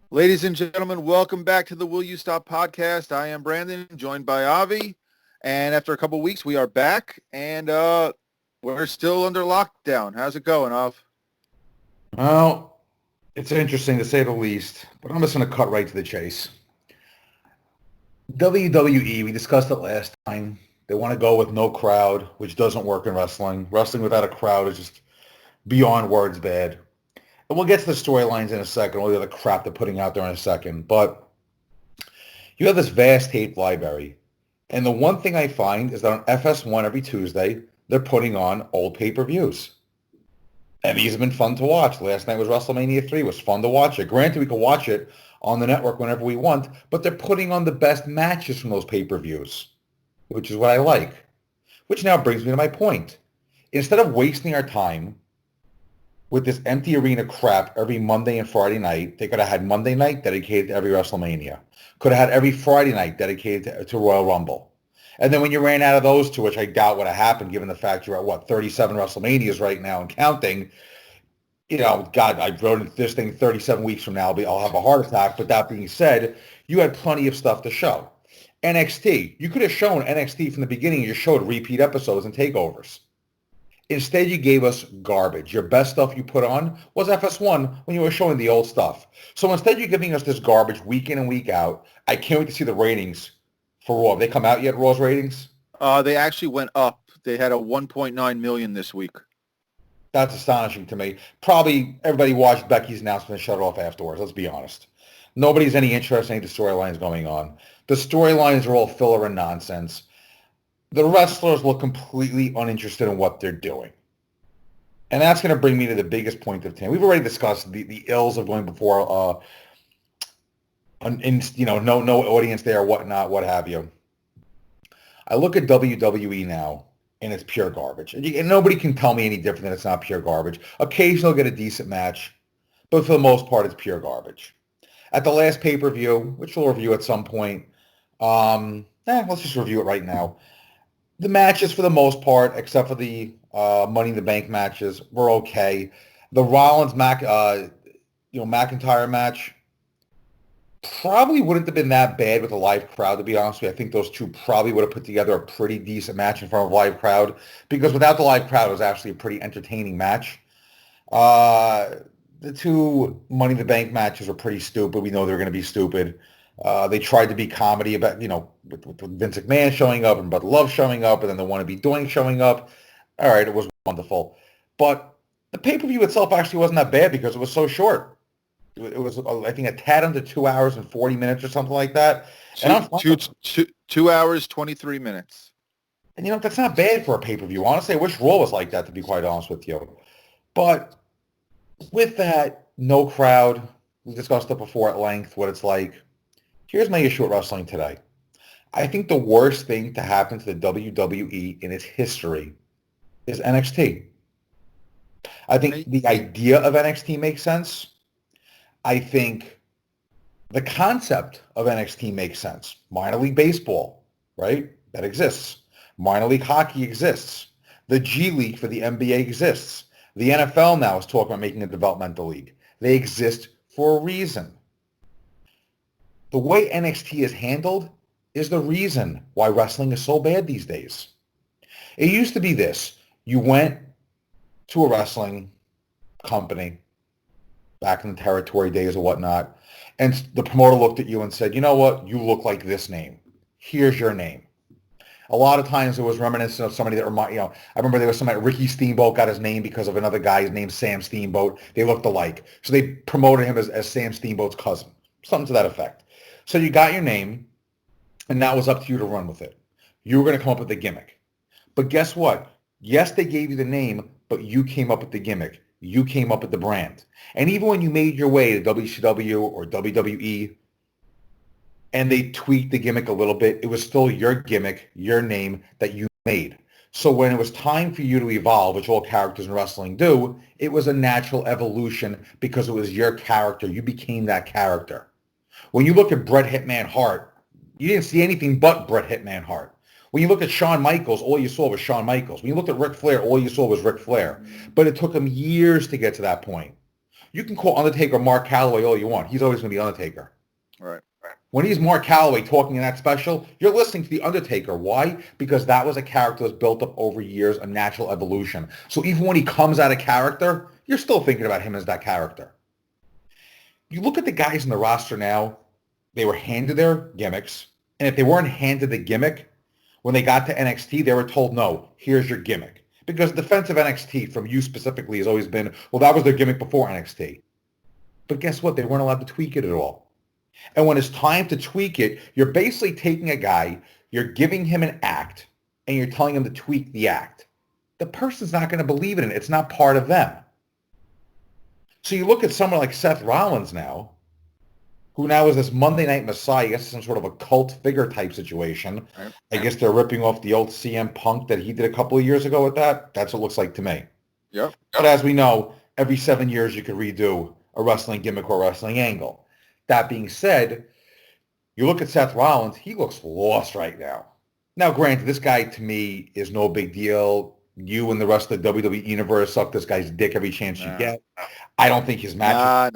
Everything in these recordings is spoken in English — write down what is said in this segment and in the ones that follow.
Ladies and gentlemen, welcome back to the Will You Stop podcast. I am Brandon, joined by Avi. And after a couple of weeks, we are back, and we're still under lockdown. How's it going, Av? Well, it's interesting to say the least, but I'm just going to cut right to the chase. WWE, we discussed it last time. They want to go with no crowd, which doesn't work in wrestling. Wrestling without a crowd is just beyond words bad. And we'll get to the storylines in a second, all the other crap they're putting out there in a second. But you have this vast tape library. And the one thing I find is that on FS1 every Tuesday, they're putting on old pay-per-views. And these have been fun to watch. Last night was WrestleMania 3. It was fun to watch it. Granted, we can watch it on the network whenever we want, but they're putting on the best matches from those pay-per-views, which is what I like. Which now brings me to my point. Instead of wasting our time with this empty arena crap every Monday and Friday night, they could have had Monday night dedicated to every WrestleMania. Could have had every Friday night dedicated to Royal Rumble. And then when you ran out of those two, which I doubt would have happened given the fact you're at, 37 WrestleManias right now and counting, God, I wrote this thing 37 weeks from now, I'll have a heart attack. But that being said, you had plenty of stuff to show. NXT, you could have shown NXT from the beginning. You showed repeat episodes and takeovers. Instead, you gave us garbage. Your best stuff you put on was FS1 when you were showing the old stuff. So instead, you're giving us this garbage week in and week out. I can't wait to see the ratings for Raw. Have they come out yet, Raw's ratings? They actually went up. They had a 1.9 million this week. That's astonishing to me. Probably everybody watched Becky's announcement and shut it off afterwards. Let's be honest. Nobody's any interest in any of the storylines going on. The storylines are all filler and nonsense. The wrestlers look completely uninterested in what they're doing. And that's going to bring me to the biggest point of today. We've already discussed the ills of going before, no audience there, whatnot, what have you. I look at WWE now, and it's pure garbage. And nobody can tell me any different than it's not pure garbage. Occasionally, they'll get a decent match, but for the most part, it's pure garbage. At the last pay-per-view, which we'll review at some point, let's just review it right now. The matches, for the most part, except for the Money in the Bank matches, were okay. The Rollins McIntyre match probably wouldn't have been that bad with a live crowd, to be honest with you. I think those two probably would have put together a pretty decent match in front of a live crowd, because without the live crowd, it was actually a pretty entertaining match. The two Money in the Bank matches were pretty stupid. We know they're going to be stupid. They tried to be comedy about, with Vince McMahon showing up and Bud Love showing up and then the wannabe Doink showing up. All right, it was wonderful. But the pay-per-view itself actually wasn't that bad because it was so short. It was, I think, a tad under 2 hours and 40 minutes or something like that. Two hours, 23 minutes. And, that's not bad for a pay-per-view. Honestly, I wish Raw was like that, to be quite honest with you. But with that, no crowd. We discussed it before at length, what it's like. Here's my issue with wrestling today. I think the worst thing to happen to the WWE in its history is NXT. I think the idea of NXT makes sense. I think the concept of NXT makes sense. Minor League Baseball, right? That exists. Minor League Hockey exists. The G League for the NBA exists. The NFL now is talking about making a developmental league. They exist for a reason. The way NXT is handled is the reason why wrestling is so bad these days. It used to be this. You went to a wrestling company back in the territory days or whatnot, and the promoter looked at you and said, you know what? You look like this name. Here's your name. A lot of times it was reminiscent of somebody that I remember there was somebody, Ricky Steamboat got his name because of another guy named Sam Steamboat. They looked alike. So they promoted him as Sam Steamboat's cousin. Something to that effect. So you got your name, and now it was up to you to run with it. You were going to come up with the gimmick. But guess what? Yes, they gave you the name, but you came up with the gimmick. You came up with the brand. And even when you made your way to WCW or WWE, and they tweaked the gimmick a little bit, it was still your gimmick, your name that you made. So when it was time for you to evolve, which all characters in wrestling do, it was a natural evolution because it was your character. You became that character. When you look at Bret Hitman Hart, you didn't see anything but Bret Hitman Hart. When you look at Shawn Michaels, all you saw was Shawn Michaels. When you looked at Ric Flair, all you saw was Ric Flair. But it took him years to get to that point. You can call Undertaker Mark Calloway all you want. He's always going to be Undertaker. Right. When he's Mark Calloway talking in that special, you're listening to The Undertaker. Why? Because that was a character that's built up over years, a natural evolution. So even when he comes out of character, you're still thinking about him as that character. You look at the guys in the roster now, they were handed their gimmicks. And if they weren't handed the gimmick, when they got to NXT, they were told, no, here's your gimmick. Because the defense of NXT from you specifically has always been, well, that was their gimmick before NXT. But guess what? They weren't allowed to tweak it at all. And when it's time to tweak it, you're basically taking a guy, you're giving him an act, and you're telling him to tweak the act. The person's not going to believe in it. It's not part of them. So you look at someone like Seth Rollins now, who now is this Monday Night Messiah. I guess some sort of a cult figure type situation. Right. I guess they're ripping off the old CM Punk that he did a couple of years ago with that. That's what it looks like to me. Yep. But as we know, every 7 years you could redo a wrestling gimmick or a wrestling angle. That being said, you look at Seth Rollins, he looks lost right now. Now, granted, this guy to me is no big deal. You and the rest of the WWE universe suck this guy's dick every chance you get. I don't think his matches.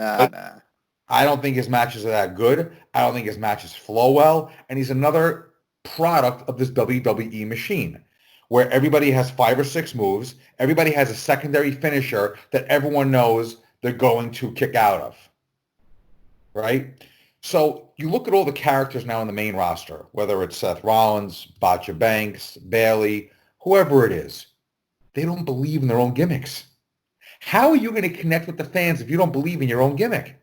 I don't think his matches are that good. I don't think his matches flow well. And he's another product of this WWE machine where everybody has 5 or 6 moves. Everybody has a secondary finisher that everyone knows they're going to kick out of. Right? So you look at all the characters now in the main roster, whether it's Seth Rollins, Botcha Banks, Bayley, whoever it is, they don't believe in their own gimmicks. How are you going to connect with the fans if you don't believe in your own gimmick?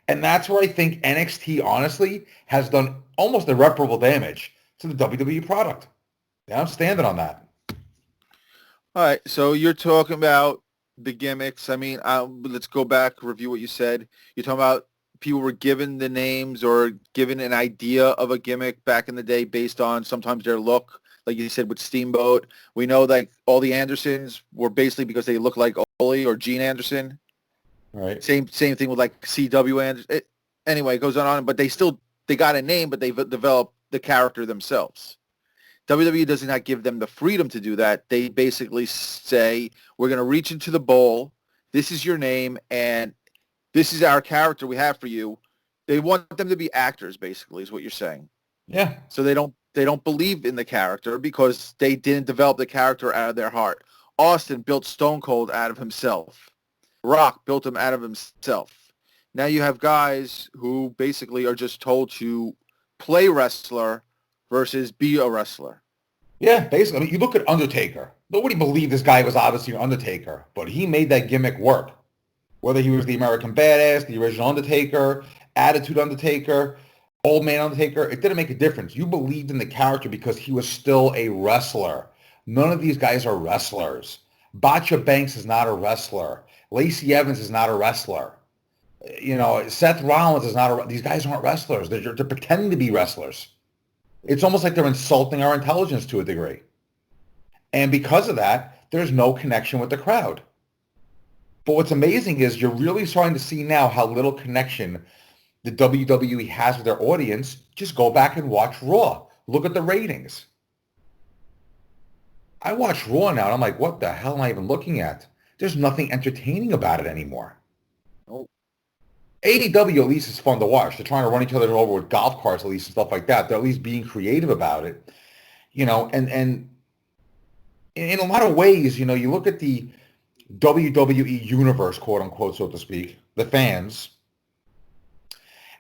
And that's where I think NXT, honestly, has done almost irreparable damage to the WWE product. Yeah, I'm standing on that. All right, so you're talking about the gimmicks. I mean, let's go back, review what you said. You're talking about people were given the names or given an idea of a gimmick back in the day based on sometimes their look. Like you said with Steamboat, we know that all the Andersons were basically because they look like Ole or Gene Anderson. Right. Same thing with like CW Anderson. Anyway, it goes on, but they got a name, but they've developed the character themselves. WWE does not give them the freedom to do that. They basically say, we're going to reach into the bowl. This is your name, and this is our character we have for you. They want them to be actors, basically, is what you're saying. Yeah. So they don't believe in the character because they didn't develop the character out of their heart. Austin built Stone Cold out of himself. Rock built him out of himself. Now you have guys who basically are just told to play wrestler versus be a wrestler. Yeah, basically. I mean, you look at Undertaker. Nobody believed this guy was obviously an Undertaker, but he made that gimmick work. Whether he was the American Badass, the original Undertaker, Attitude Undertaker, Old Man Undertaker, it didn't make a difference. You believed in the character because he was still a wrestler. None of these guys are wrestlers. Botcha Banks is not a wrestler. Lacey Evans is not a wrestler. You know, Seth Rollins is not these guys aren't wrestlers. They're pretending to be wrestlers. It's almost like they're insulting our intelligence to a degree. And because of that, there's no connection with the crowd. But what's amazing is you're really starting to see now how little connection the WWE has with their audience. Just go back and watch Raw. Look at the ratings. I watch Raw now and I'm like, what the hell am I even looking at? There's nothing entertaining about it anymore. Oh. AEW at least is fun to watch. They're trying to run each other over with golf carts at least and stuff like that. They're at least being creative about it. You know, and in a lot of ways, you know, you look at the WWE universe, quote unquote, so to speak, the fans.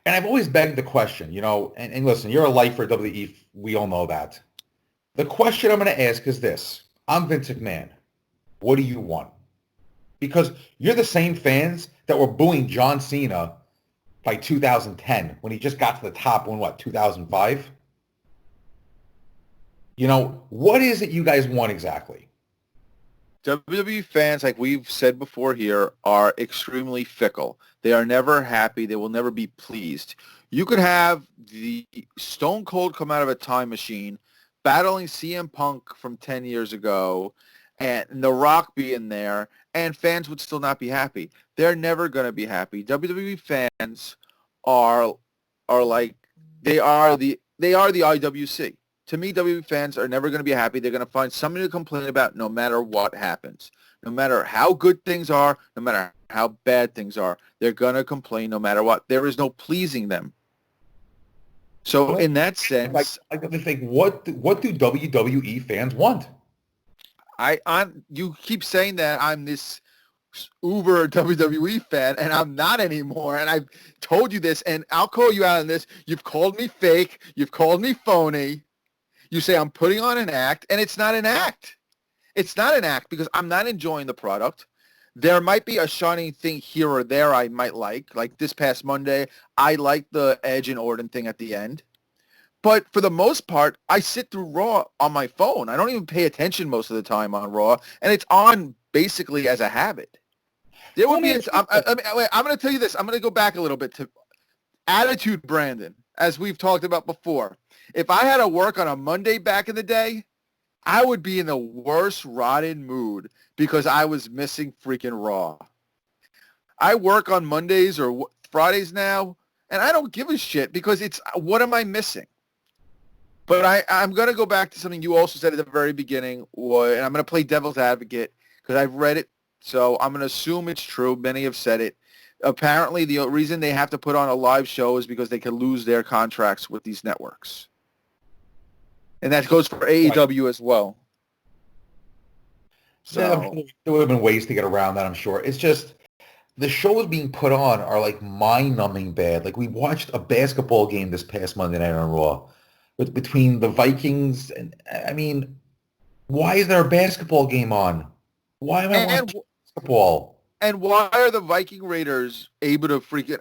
And I've always begged the question, you know, and listen, you're a lifer at WWE. We all know that. The question I'm going to ask is this. I'm Vince McMahon. What do you want? Because you're the same fans that were booing John Cena by 2010 when he just got to the top in, 2005? You know, what is it you guys want exactly? WWE fans, like we've said before here, are extremely fickle. They are never happy. They will never be pleased. You could have the Stone Cold come out of a time machine battling CM Punk from 10 years ago and The Rock be in there, and fans would still not be happy. They're never going to be happy. WWE fans are like they are the IWC. To me, WWE fans are never going to be happy. They're going to find something to complain about no matter what happens. No matter how good things are, no matter how bad things are. They're going to complain no matter what. There is no pleasing them. So in that sense, I think, what do WWE fans want? you keep saying that I'm this uber WWE fan, and I'm not anymore. And I've told you this, and I'll call you out on this. You've called me fake. You've called me phony. You say I'm putting on an act, and it's not an act. It's not an act because I'm not enjoying the product. There might be a shining thing here or there I might like this past Monday. I like the Edge and Orton thing at the end. But for the most part, I sit through Raw on my phone. I don't even pay attention most of the time on Raw, and it's on basically as a habit. There would be. I'm going to tell you this. I'm going to go back a little bit to attitude, Brandon, as we've talked about before. If I had to work on a Monday back in the day, I would be in the worst rotten mood because I was missing freaking Raw. I work on Mondays or Fridays now, and I don't give a shit because it's what am I missing? But I'm going to go back to something you also said at the very beginning, and I'm going to play devil's advocate because I've read it, so I'm going to assume it's true. Many have said it. Apparently, the reason they have to put on a live show is because they could lose their contracts with these networks. And that goes for AEW as well. So yeah, there would have been ways to get around that, I'm sure. It's just the shows being put on are like mind-numbing bad. Like we watched a basketball game this past Monday night on Raw between the Vikings and, I mean, why is there a basketball game on? Why am I watching basketball? And why are the Viking Raiders able to freaking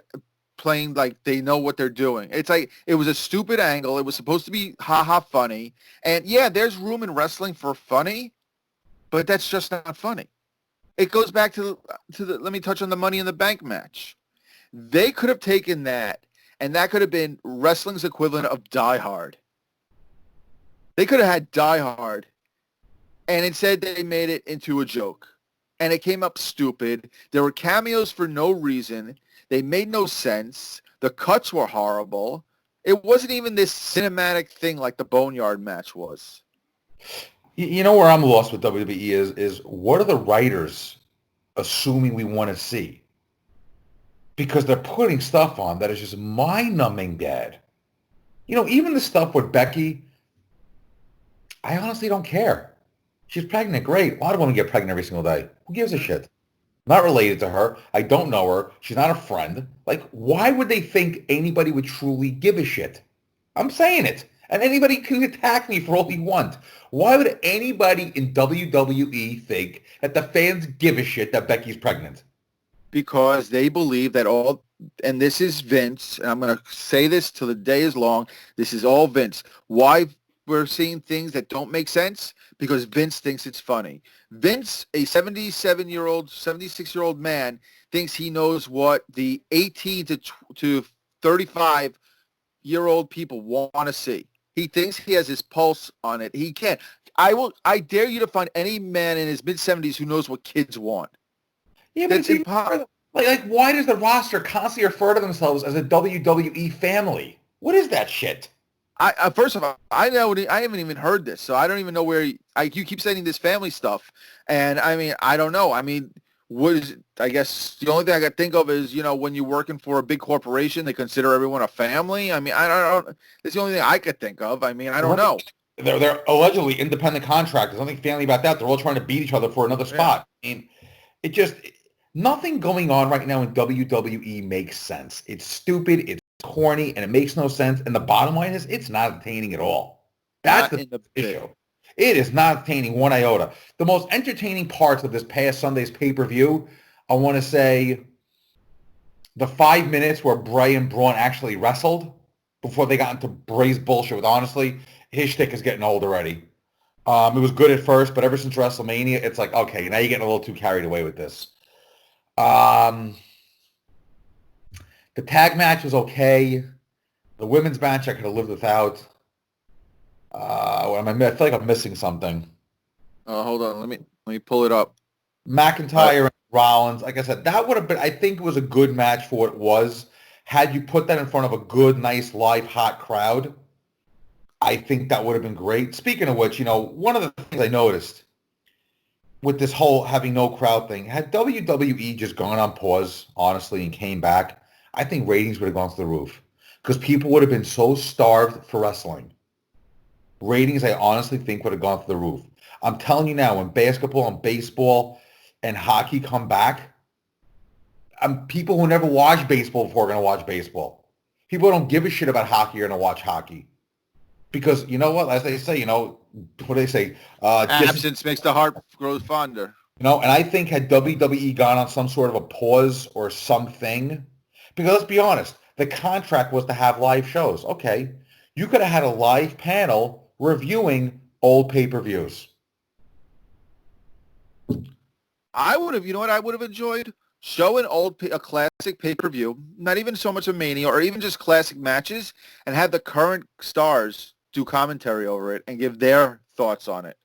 playing like they know what they're doing? It's like it was a stupid angle. It was supposed to be ha-ha funny. And yeah, there's room in wrestling for funny, but that's just not funny. It goes back to the let me touch on the Money in the Bank match. They could have taken that, and that could have been wrestling's equivalent of Die Hard. They could have had Die Hard, and instead they made it into a joke. And it came up stupid. There were cameos for no reason. They made no sense. The cuts were horrible. It wasn't even this cinematic thing like the Boneyard match was. You know where I'm lost with WWE is what are the writers assuming we want to see? Because they're putting stuff on that is just mind-numbing bad. You know, even the stuff with Becky, I honestly don't care. She's pregnant, great. A lot of women get pregnant every single day. Who gives a shit? Not related to her. I don't know her. She's not a friend. Like, why would they think anybody would truly give a shit? I'm saying it. And anybody can attack me for all he wants. Why would anybody in WWE think that the fans give a shit that Becky's pregnant? Because they believe that all, and this is Vince, and I'm going to say this till the day is long, this is all Vince. Why we're seeing things that don't make sense? Because Vince thinks it's funny. Vince, a 77-year-old, 76-year-old man, thinks he knows what the 18 to 35-year-old people want to see. He thinks he has his pulse on it. He can't. I dare you to find any man in his mid-70s who knows what kids want. Yeah, but it's impossible. Like, why does the roster constantly refer to themselves as a WWE family? What is that shit? First of all, I haven't even heard this, so I don't even know where you keep saying this family stuff, and I mean, I don't know. I mean, what is it? I guess the only thing I can think of is, you know, when you're working for a big corporation, they consider everyone a family. I mean, I don't. That's the only thing I could think of. I mean, I don't know. They're allegedly independent contractors. Nothing family about that. They're all trying to beat each other for another spot. Yeah. I mean, it just nothing going on right now in WWE makes sense. It's stupid. It's corny, and it makes no sense. And the bottom line is, it's not entertaining at all. That's the issue. It is not entertaining one iota. The most entertaining parts of this past Sunday's pay-per-view, I want to say the 5 minutes where Bray and Braun actually wrestled before they got into Bray's bullshit with, honestly, his shtick is getting old already. It was good at first, but ever since WrestleMania, it's like, okay, now you're getting a little too carried away with this. The tag match was okay. The women's match I could have lived without. I feel like I'm missing something. Hold on, let me pull it up. McIntyre and Rollins, like I said, that would have been, I think it was a good match for what it was. Had you put that in front of a good, nice, live, hot crowd, I think that would have been great. Speaking of which, you know, one of the things I noticed, with this whole having no crowd thing, had WWE just gone on pause, honestly, and came back, I think ratings would have gone through the roof because people would have been so starved for wrestling. Ratings, I honestly think, would have gone through the roof. I'm telling you now, when basketball and baseball and hockey come back, people who never watched baseball before are going to watch baseball. People who don't give a shit about hockey are going to watch hockey. Because you know what, as they say, what do they say? Absence makes the heart grow fonder. And I think had WWE gone on some sort of a pause or something, because let's be honest, the contract was to have live shows. Okay, you could have had a live panel reviewing old pay-per-views. I would have, you know what I would have enjoyed? Show a classic pay-per-view, not even so much a Mania, or even just classic matches, and have the current stars do commentary over it and give their thoughts on it.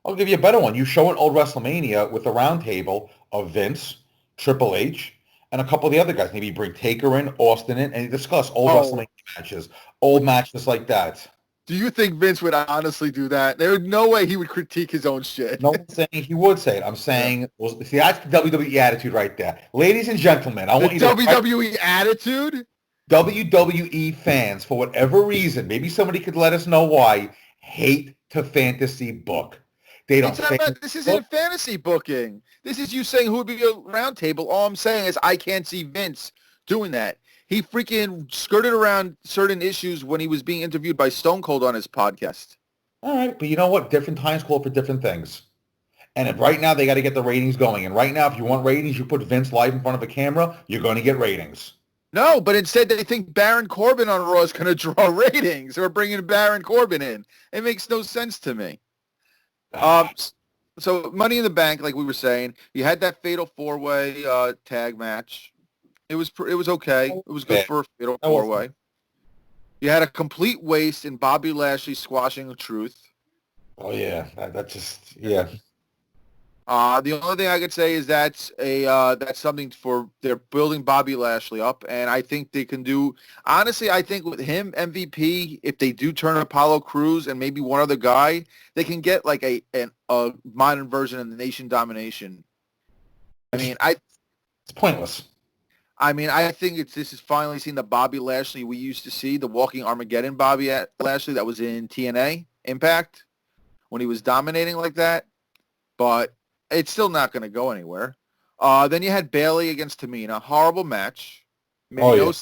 I'll give you a better one. You show an old WrestleMania with a round table of Vince, Triple H, and a couple of the other guys. Maybe bring Taker in, Austin in, and you discuss old WrestleMania matches, old matches like that. Do you think Vince would honestly do that? There's no way he would critique his own shit. No one's saying he would say it. I'm saying, well, see, that's the WWE attitude right there. Ladies and gentlemen, I want you to... WWE attitude? WWE fans, for whatever reason, maybe somebody could let us know why, hate to fantasy book. They don't. This isn't fantasy booking. This is you saying who would be a round table. All I'm saying is I can't see Vince doing that. He freaking skirted around certain issues when he was being interviewed by Stone Cold on his podcast. All right, but you know what? Different times call for different things. And if right now they got to get the ratings going. And right now, if you want ratings, you put Vince live in front of a camera, you're going to get ratings. No, but instead they think Baron Corbin on Raw is going to draw ratings. Or bringing Baron Corbin in. It makes no sense to me. So Money in the Bank, like we were saying, you had that Fatal 4-Way tag match. It was okay. It was good for a Fatal 4-Way. You had a complete waste in Bobby Lashley squashing the Truth. Oh yeah, that's just yeah. The only thing I could say is that's something for they're building Bobby Lashley up, and I think they can do. Honestly, I think with him MVP, if they do turn Apollo Crews and maybe one other guy, they can get like a modern version of the Nation Domination. I mean, it's pointless. I mean, I think this is finally seeing the Bobby Lashley we used to see, the Walking Armageddon Bobby Lashley that was in TNA Impact when he was dominating like that, but it's still not going to go anywhere. Then you had Bayley against Tamina. Horrible match. The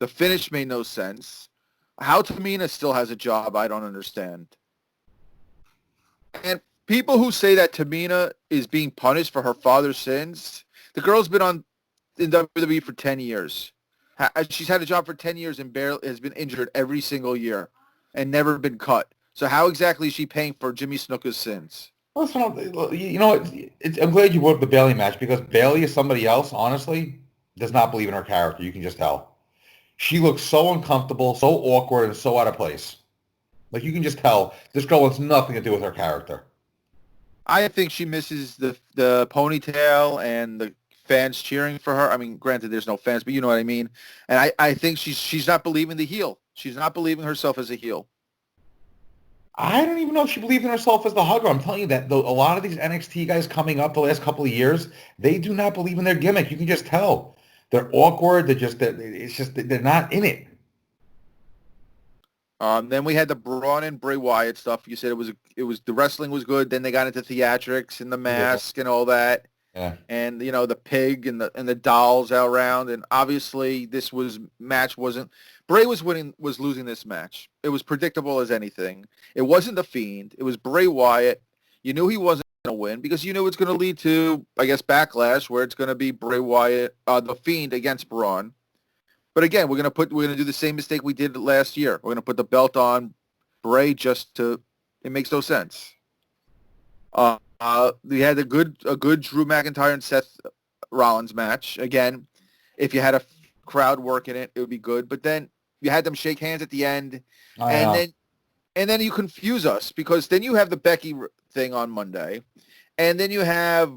finish made no sense. How Tamina still has a job, I don't understand. And people who say that Tamina is being punished for her father's sins, the girl's been in WWE for 10 years. She's had a job for 10 years and barely has been injured every single year and never been cut. So how exactly is she paying for Jimmy Snuka's sins? Listen, you know, I'm glad you brought up the Bayley match because Bayley is somebody else, honestly, does not believe in her character. You can just tell. She looks so uncomfortable, so awkward, and so out of place. Like, you can just tell this girl wants nothing to do with her character. I think she misses the ponytail and the fans cheering for her. I mean, granted, there's no fans, but you know what I mean. And I think she's not believing the heel. She's not believing herself as a heel. I don't even know if she believes in herself as the hugger. I'm telling you that a lot of these NXT guys coming up the last couple of years, they do not believe in their gimmick. You can just tell. They're awkward. They're not in it. Then we had the Braun and Bray Wyatt stuff. You said it was the wrestling was good. Then they got into theatrics and the mask and all that. Yeah. And the pig and the dolls all around. And obviously this wasn't. Bray was losing this match. It was predictable as anything. It wasn't The Fiend. It was Bray Wyatt. You knew he wasn't going to win because you knew it's going to lead to, I guess, backlash where it's going to be Bray Wyatt, The Fiend against Braun. But again, we're going to do the same mistake we did last year. We're going to put the belt on Bray it makes no sense. We had a good Drew McIntyre and Seth Rollins match. Again, if you had a crowd working it would be good. But then you had them shake hands at the end, and then you confuse us because then you have the Becky thing on Monday, and then you have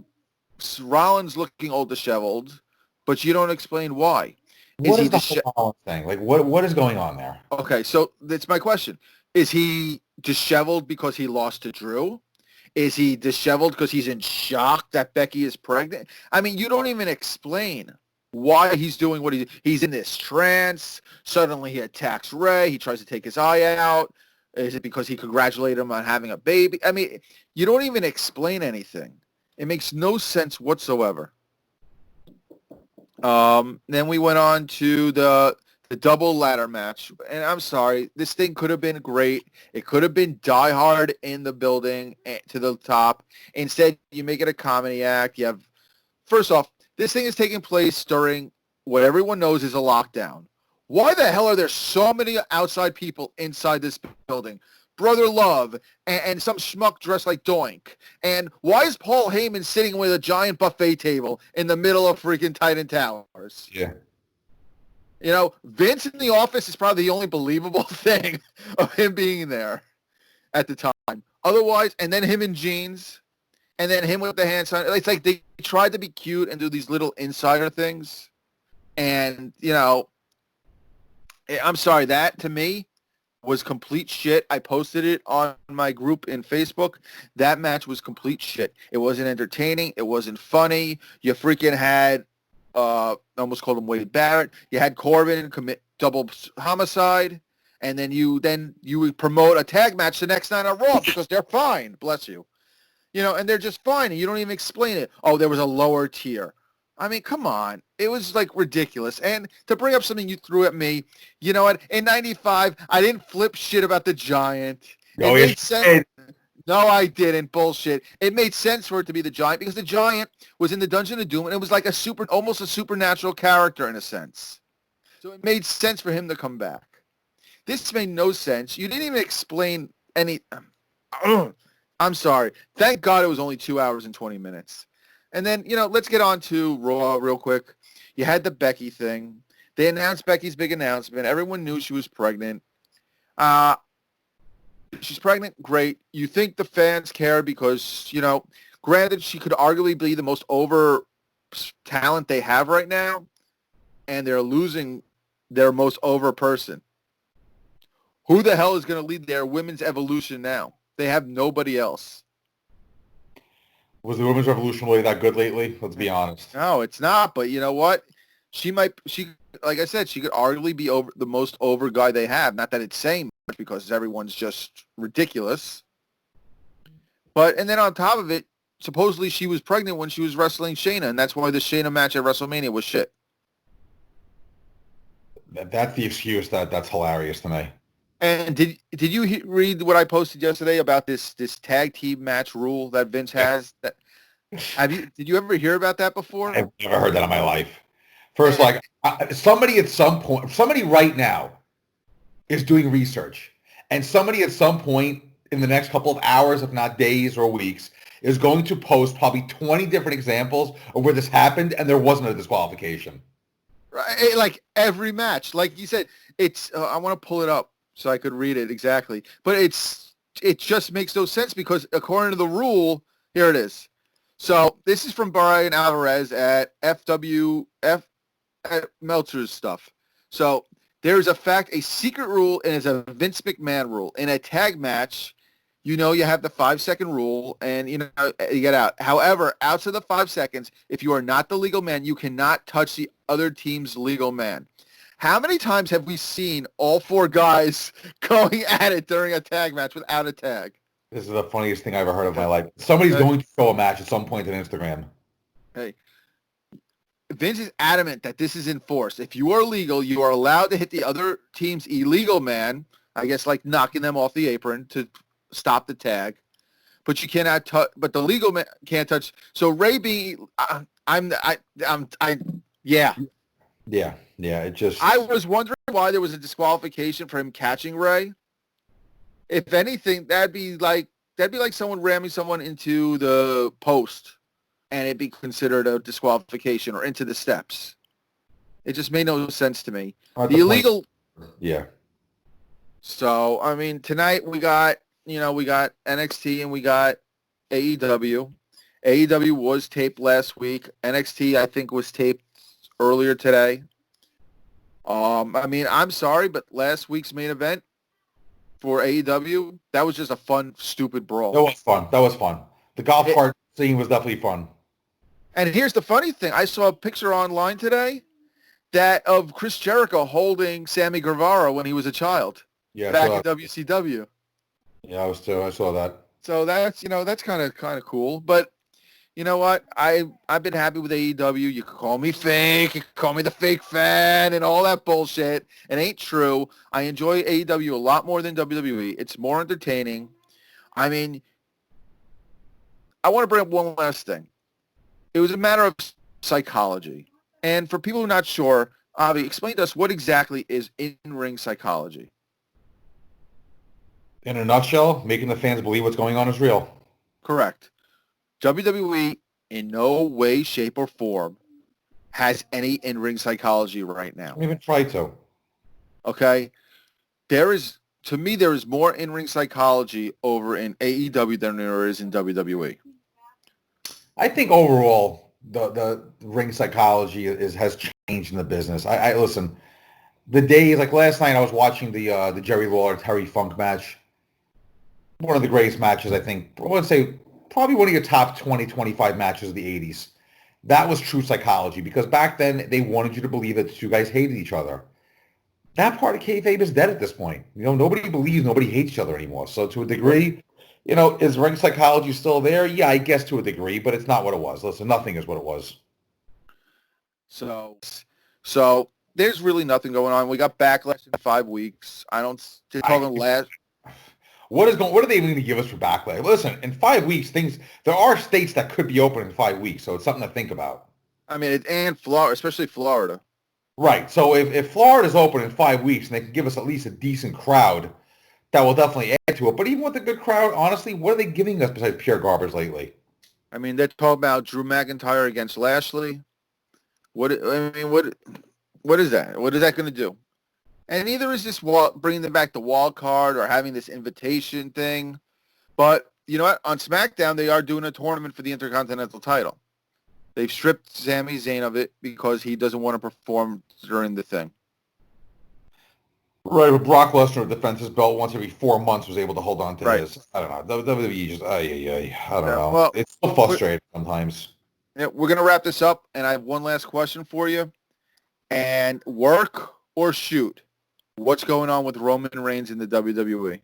Rollins looking all disheveled, but you don't explain why. What is the Rollins thing? Like, what is going on there? Okay, so that's my question. Is he disheveled because he lost to Drew? Is he disheveled because he's in shock that Becky is pregnant? I mean, you don't even explain why he's doing what he's in this trance. Suddenly he attacks Ray. He tries to take his eye out. Is it because he congratulated him on having a baby? I mean, you don't even explain anything. It makes no sense whatsoever. Then we went on to the double ladder match. And I'm sorry, this thing could have been great. It could have been Die Hard in the building to the top. Instead, you make it a comedy act. You have, first off, this thing is taking place during what everyone knows is a lockdown. Why the hell are there so many outside people inside this building? Brother Love and some schmuck dressed like Doink. And why is Paul Heyman sitting with a giant buffet table in the middle of freaking Titan Towers? Yeah. You know, Vince in the office is probably the only believable thing of him being there at the time. Otherwise, and then him in jeans, and then him with the hand sign. It's like they tried to be cute and do these little insider things. And, you know, I'm sorry, that to me was complete shit. I posted it on my group in Facebook. That match was complete shit. It wasn't entertaining. It wasn't funny. You freaking had, almost called him Wade Barrett. You had Corbin commit double homicide, and then you would promote a tag match the next night on Raw because they're fine. Bless you. You know, and they're just fine, and you don't even explain it. Oh, there was a lower tier. I mean, come on. It was, like, ridiculous. And to bring up something you threw at me, you know what? In 95, I didn't flip shit about the Giant. No, it made sense. No, I didn't. Bullshit. It made sense for it to be the Giant because the Giant was in the Dungeon of Doom, and it was like almost a supernatural character in a sense. So it made sense for him to come back. This made no sense. You didn't even explain any... I'm sorry. Thank God it was only 2 hours and 20 minutes. And then, you know, let's get on to Raw real quick. You had the Becky thing. They announced Becky's big announcement. Everyone knew she was pregnant. She's pregnant, great. You think the fans care because, you know, granted, she could arguably be the most over talent they have right now, and they're losing their most over person. Who the hell is going to lead their women's evolution now? They have nobody else. Was the women's revolution really that good lately? Let's be honest. No, it's not. But you know what? She like I said, she could arguably be the most over guy they have. Not that it's saying much because everyone's just ridiculous. And then on top of it, supposedly she was pregnant when she was wrestling Shayna, and that's why the Shayna match at WrestleMania was shit. That's the excuse that's hilarious to me. And did you read what I posted yesterday about this tag team match rule that Vince has? Did you ever hear about that before? I've never heard that in my life. First, somebody right now is doing research, and somebody at some point in the next couple of hours, if not days or weeks, is going to post probably 20 different examples of where this happened and there wasn't a disqualification. Right, like every match, like you said, it's. I want to pull it up so I could read it exactly, but it just makes no sense because according to the rule, here it is. So this is from Brian Alvarez at FWF at Meltzer's stuff. So there's a secret rule, and it's a Vince McMahon rule. In a tag match, you know you have the 5-second rule, and you know you get out. However, outside the 5 seconds, if you are not the legal man, you cannot touch the other team's legal man. How many times have we seen all four guys going at it during a tag match without a tag? This is the funniest thing I've ever heard of in my life. Somebody's going to show a match at some point on Instagram. Hey, Vince is adamant that this is enforced. If you are legal, you are allowed to hit the other team's illegal man, I guess like knocking them off the apron to stop the tag. But you cannot touch, but the legal man can't touch. So Ray being, yeah. Yeah, it just... I was wondering why there was a disqualification for him catching Ray. If anything, that'd be like someone ramming someone into the post, and it'd be considered a disqualification, or into the steps. It just made no sense to me. The illegal... Yeah. So, I mean, tonight we got NXT and we got AEW. AEW was taped last week. NXT, I think, was taped earlier today. I mean, I'm sorry, but last week's main event for AEW, that was just a fun, stupid That brawl. was fun. That was fun. The golf It, cart scene was definitely fun. and here's the funny thing. I saw a picture online today that of Chris Jericho holding Sammy Guevara when he was a child Yeah, back in so WCW. yeah, I was too. I saw that. So that's kind of cool. But you know what? I've been happy with AEW. You can call me fake. You can call me the fake fan and all that bullshit. It ain't true. I enjoy AEW a lot more than WWE. It's more entertaining. I mean, I want to bring up one last thing. It was a matter of psychology. And for people who are not sure, Avi, explain to us what exactly is in-ring psychology. In a nutshell, making the fans believe what's going on is real. Correct. WWE in no way, shape, or form has any in-ring psychology right now. Don't even try to. Okay? To me, there is more in-ring psychology over in AEW than there is in WWE. I think overall, the ring psychology has changed in the business. I listen. The days like last night, I was watching the Jerry Lawler Terry Funk match. One of the greatest matches, I think. I would say probably one of your top 20, 25 matches of the 80s. That was true psychology because back then they wanted you to believe that the two guys hated each other. That part of kayfabe is dead at this point. Nobody believes nobody hates each other anymore. So to a degree, is ring psychology still there? Yeah, I guess to a degree, but it's not what it was. Listen, nothing is what it was. So there's really nothing going on. We got backlash in 5 weeks. I don't. They're talking last. What are they going to give us for backlash? Listen, in 5 weeks, there are states that could be open in 5 weeks, so it's something to think about. I mean, and Florida, especially Florida. Right. So if Florida's open in 5 weeks and they can give us at least a decent crowd, that will definitely add to it. But even with a good crowd, honestly, what are they giving us besides pure garbage lately? I mean, they're talking about Drew McIntyre against Lashley. What is that? What is that going to do? And neither is this bringing them back the wild card or having this invitation thing. But you know what? On SmackDown, they are doing a tournament for the Intercontinental title. They've stripped Sami Zayn of it because he doesn't want to perform during the thing. Right, but Brock Lesnar defends his belt once every 4 months, was able to hold on to Right. his. I don't know. WWE just, I don't know. Well, it's so frustrating sometimes. Yeah, we're going to wrap this up, and I have one last question for you. And work or shoot? What's going on with Roman Reigns in the WWE?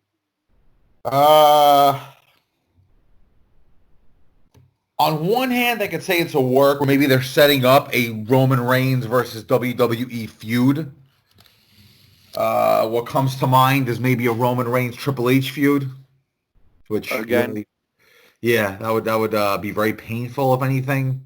On one hand, I could say it's a work, or maybe they're setting up a Roman Reigns versus WWE feud. What comes to mind is maybe a Roman Reigns Triple H feud, which Again? really, yeah, that would be very painful if anything.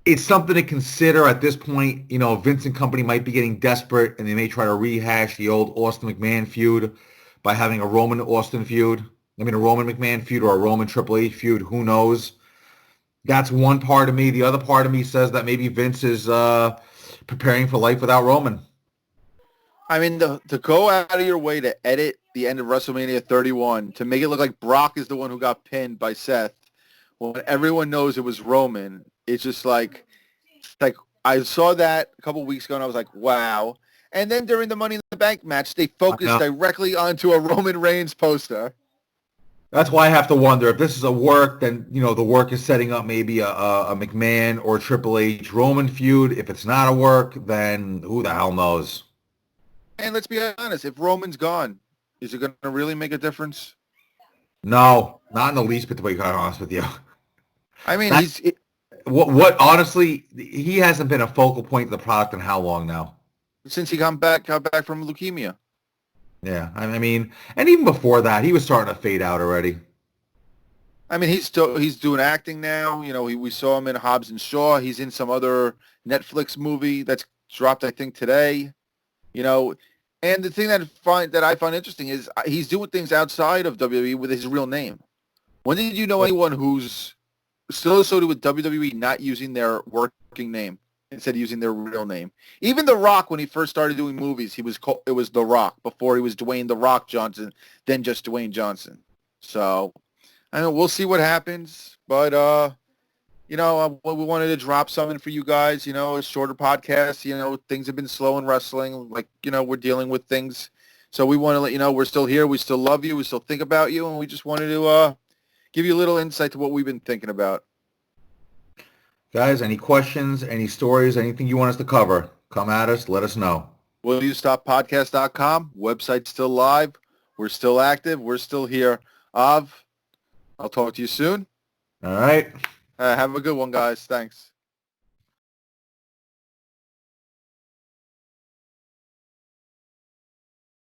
It's something to consider at this point. Vince and company might be getting desperate, and they may try to rehash the old Austin McMahon feud by having a Roman Austin feud. A Roman McMahon feud or a Roman Triple H feud. Who knows? That's one part of me. The other part of me says that maybe Vince is preparing for life without Roman. I mean, to go out of your way to edit the end of WrestleMania 31 to make it look like Brock is the one who got pinned by Seth when everyone knows it was Roman, it's just like I saw that a couple weeks ago and I was like, wow. And then during the Money in the Bank match, they focused directly onto a Roman Reigns poster. That's why I have to wonder if this is a work, then, the work is setting up maybe a McMahon or Triple H Roman feud. If it's not a work, then who the hell knows? And let's be honest, if Roman's gone, is it going to really make a difference? No, not in the least bit, to be quite honest with you. I mean, what honestly, he hasn't been a focal point of the product in how long now? Since he got back from leukemia. Yeah, I mean, and even before that, he was starting to fade out already. I mean, he's doing acting now. We saw him in Hobbs and Shaw. He's in some other Netflix movie that's dropped, I think, today. And the thing that I find interesting is he's doing things outside of WWE with his real name. When did you know anyone who's still associated with WWE not using their working name instead of using their real name? Even The Rock, when he first started doing movies, it was The Rock before he was Dwayne The Rock Johnson, then just Dwayne Johnson. So, I know we'll see what happens, but we wanted to drop something for you guys. A shorter podcast. Things have been slow in wrestling. We're dealing with things. So we want to let you know we're still here. We still love you. We still think about you. And we just wanted to give you a little insight to what we've been thinking about. Guys, any questions, any stories, anything you want us to cover, come at us. Let us know. WillYouStopPodcast.com. Website's still live. We're still active. We're still here. Av, I'll talk to you soon. All right. Have a good one, guys. Thanks.